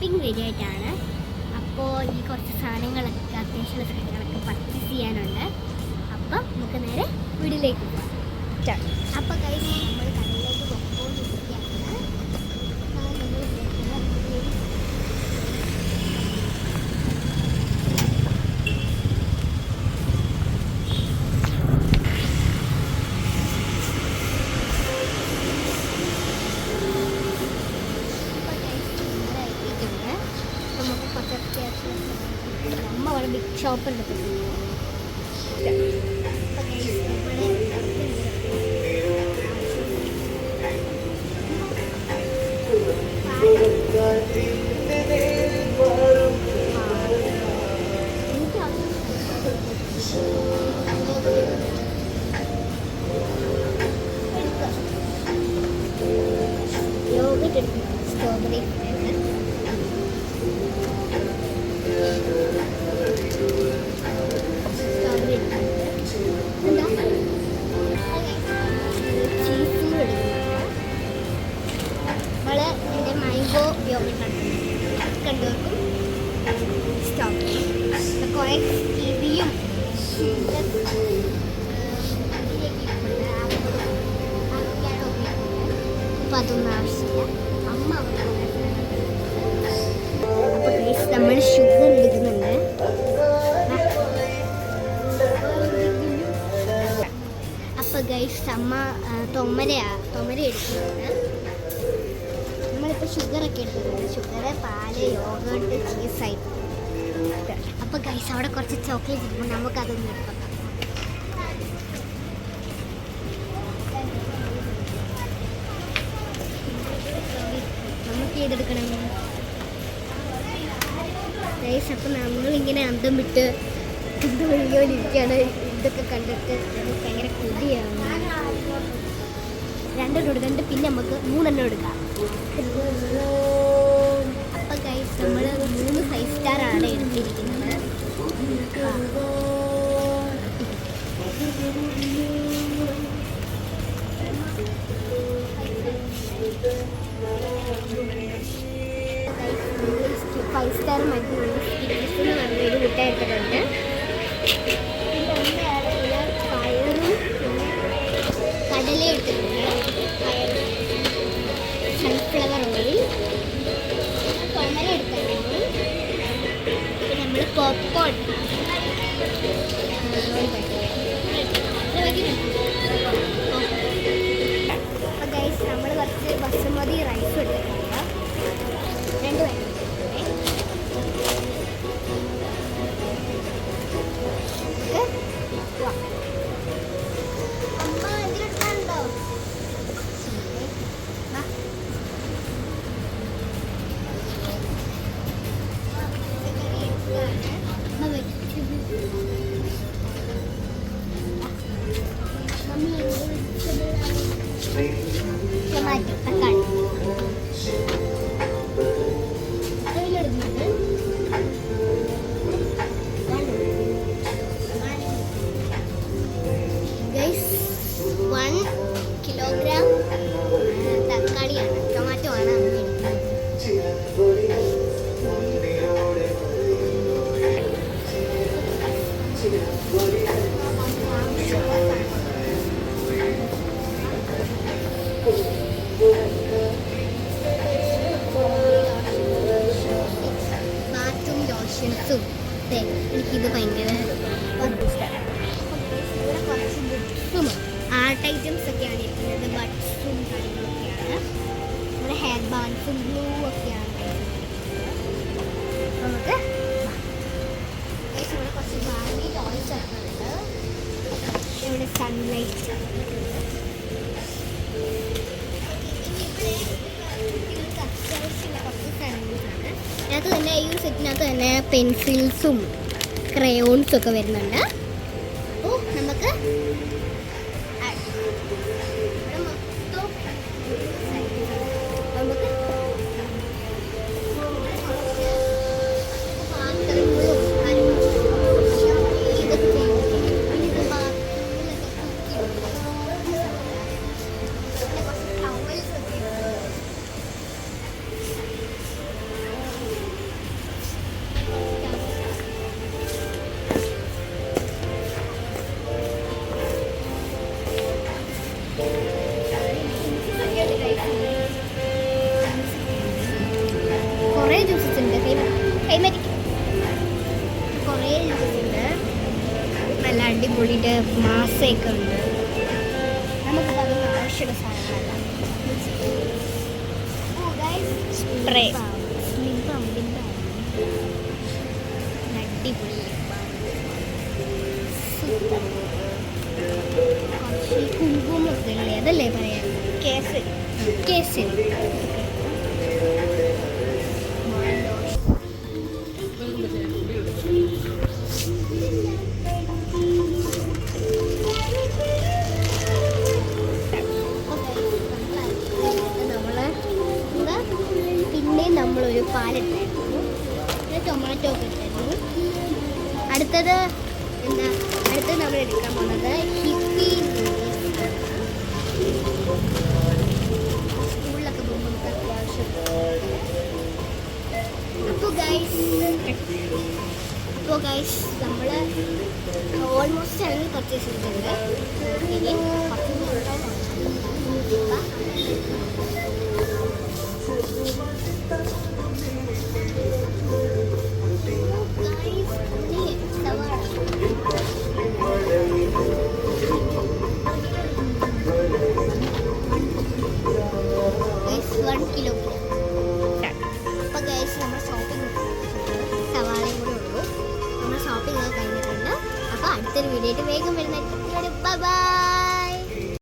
Shopping video ആയിട്ടാണ്. അപ്പോൾ ഈ കുറച്ച് സാധനങ്ങളൊക്കെ അത്യാവശ്യമുള്ള സാധനങ്ങളൊക്കെ പർച്ചേസ് ചെയ്യാനുണ്ട്. അപ്പം നമുക്ക് നേരെ വീട്ടിലേക്ക് പോകാം. അപ്പോൾ കഴിഞ്ഞ് നമ്മൾ കടയിലേക്ക് പോയിക്കൊണ്ടിരിക്കുകയാണ്. നമുക്ക് കുറച്ച് അത്യാവശ്യം അമ്മ അവിടെ ബിഗ് ഷോപ്പുണ്ട്. സ്ട്രോബെറി മാംഗോ യോഗട്ടാണ് കണ്ടുവെക്കും. സ്ട്രോബെറി കുറേ കിവിയും അപ്പം അതൊന്നും ആവശ്യമില്ല. അമ്മ അപ്പോൾ നമ്മൾ ഷുഗർ എടുക്കുന്നുണ്ട്. അപ്പോൾ ഗൈസ് അമ്മ തൊമര എടുക്കുന്നുണ്ട്. നമ്മളിപ്പോൾ ഷുഗറൊക്കെ എടുക്കുന്നുണ്ട്. ഷുഗർ, പാല്, യോഗട്ട്, ചീസായിട്ട്. അപ്പോൾ ഗൈസ് അവിടെ കുറച്ച് ചോക്ലേറ്റ് ഇരിക്കും, നമുക്കതൊന്നും എടുക്കാം. നമുക്ക് ഏതെടുക്കണം ഗൈസ്? അപ്പം നമ്മളിങ്ങനെ അന്തം വിട്ട് ഇത് വഴിയോലിരിക്കുകയാണ്. ഇതൊക്കെ കണ്ടിട്ട് നമുക്ക് ഭയങ്കര കൊതിയാണ്. രണ്ടെണ്ണം എടുക്കണ്ട്, പിന്നെ നമുക്ക് 3 എടുക്കാം. അപ്പം ഗൈസ് നമ്മൾ 3 5 സ്റ്റാറാണ് എടുത്തിരിക്കുന്നത്. ഫൈവ് സ്റ്റാർ മറ്റു സ്റ്റിക്കേഴ്സ് നല്ലൊരു മുട്ടായിട്ടുണ്ട്. പിന്നെ പയറും പിന്നെ കടല എടുത്തിട്ടുണ്ട്. സൺഫ്ലവർ ഓയിൽ, തൊമര എടുത്തിട്ടുണ്ട്. പിന്നെ നമ്മൾ പോപ്കോൺ അപ്പോൾ ഗൈസ് നമ്മൾ കുറച്ച് ബസുമതി റൈസ് എടുത്തിട്ടുണ്ട്. 2 പേര് ടൊമാറ്റോ, തക്കാളി അതിലെടുക്കുന്നത്. ഗൈസ് 1 കിലോഗ്രാം തക്കാളിയാണ്, ടൊമാറ്റോ ആണ് അമ്മ എടുക്കുന്നത്. ബാത്തും ലോഷൻസും എനിക്കിത് ഭയങ്കര ഇഷ്ടമാണ്. ഇവിടെ കുറച്ച് ബുക്സും ആർട്ട് ഐറ്റംസ് ഒക്കെയാണ് ഇരിക്കുന്നത്. ബഡ്സും കാര്യങ്ങളൊക്കെയാണ്. നമ്മുടെ ഹെയർ ബാൻഡ്സും ഗ്ലൂ ഒക്കെയാണ്. നമുക്ക് ഇവിടെ കുറച്ച് ബാർബി ടോയ്സ് ഒക്കെ ഉണ്ട്. ഇവിടെ സൺലൈറ്റ്, അതിനകത്ത് തന്നെ ഈ ഒരു സെറ്റിനകത്ത് തന്നെ പെൻസിൽസും ക്രയോൺസും ഒക്കെ വരുന്നുണ്ട്. അപ്പോൾ നമുക്ക് കൈമരിക്കും. കുറേ ഉണ്ട്, നല്ല അടിപൊളിയുടെ മാസയൊക്കെ ഉണ്ട്. നമുക്ക് അതിന് ആവശ്യമുള്ള സാധനങ്ങളല്ല. സ്പ്രേ അടിപൊളി കുറച്ച് കുങ്കുമൊക്കെ ഇല്ലേ, അതല്ലേ പറയാം, കേസരി. കേസരി നമ്മളൊരു പാലിട്ടായിരുന്നു, ടൊമാറ്റോ ഒക്കെ ഇട്ടായിരുന്നു. അടുത്തത് നമ്മൾ എടുക്കാൻ പോകുന്നത് ഹിപ്പി സ്കൂളിലൊക്കെ പോകുമ്പോൾ നമുക്ക് അത്യാവശ്യം. അപ്പോൾ ഗൈസ് നമ്മൾ ഓൾമോസ്റ്റ് അതിന് പർച്ചേസ് ചെയ്തിട്ടുണ്ട്. ഇനി അടുത്തൊരു വീഡിയോ വേഗം